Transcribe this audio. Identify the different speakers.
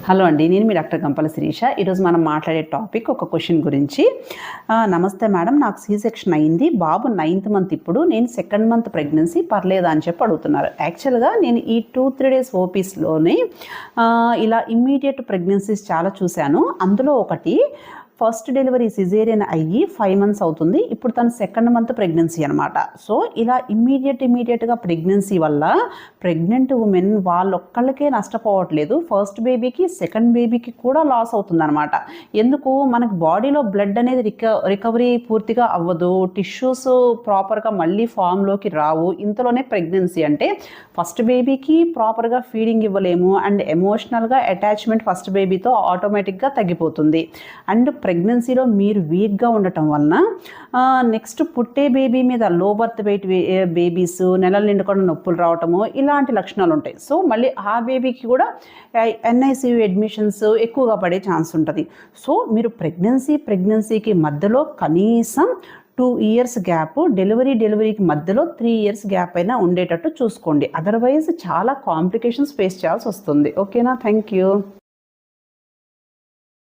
Speaker 1: Hello అండి, నేను మీ doctor గంపల శిరీష. ఈరోజు మనం మాట్లాడే టాపిక్ ఒక క్వశ్చన్ గురించి. నమస్తే మేడం, నాకు సీ సెక్షన్ అయింది, బాబు 9th మంత్, ఇప్పుడు నేను 2nd మంత్ ప్రెగ్నెన్సీ పర్లేదా అని చెప్పి అడుగుతున్నారు. యాక్చువల్గా నేను ఈ 2-3 డేస్ ఓపీస్లోనే ఇలా ఇమ్మీడియట్ ప్రెగ్నెన్సీస్ చాలా చూశాను. అందులో ఒకటి ఫస్ట్ డెలివరీ సిజేరియన్ అయ్యి 5 months అవుతుంది. ఇప్పుడు తను 2nd మంత్ ప్రెగ్నెన్సీ అనమాట. సో ఇలా ఇమ్మీడియట్గా ప్రెగ్నెన్సీ వల్ల ప్రెగ్నెంట్ ఉమెన్ వాళ్ళొక్కళ్ళకే నష్టపోవట్లేదు, ఫస్ట్ బేబీకి 2nd బేబీకి కూడా లాస్ అవుతుందన్నమాట. ఎందుకు, మనకు బాడీలో బ్లడ్ అనేది రికవరీ పూర్తిగా అవ్వదు, టిష్యూస్ ప్రాపర్గా మళ్ళీ ఫామ్లోకి రావు. ఇంతలోనే ప్రెగ్నెన్సీ అంటే ఫస్ట్ బేబీకి ప్రాపర్గా ఫీడింగ్ ఇవ్వలేము, అండ్ ఎమోషనల్గా అటాచ్మెంట్ ఫస్ట్ బేబీతో ఆటోమేటిక్గా తగ్గిపోతుంది. అండ్ ప్రెగ్నెన్సీలో మీరు వీక్గా ఉండటం వలన నెక్స్ట్ పుట్టే బేబీ మీద లో బర్త్ వెయిట్ బేబీస్, నెలలు నిండుకొని నొప్పులు రావటము, ఇలాంటి లక్షణాలు ఉంటాయి. సో మళ్ళీ ఆ బేబీకి కూడా NICU అడ్మిషన్స్ ఎక్కువగా పడే ఛాన్స్ ఉంటుంది. సో మీరు ప్రెగ్నెన్సీకి మధ్యలో కనీసం 2 years గ్యాప్, డెలివరీకి మధ్యలో 3 years గ్యాప్ అయినా ఉండేటట్టు చూసుకోండి. అదర్వైజ్ చాలా కాంప్లికేషన్స్ ఫేస్ చేయాల్సి వస్తుంది. ఓకేనా? Thank you.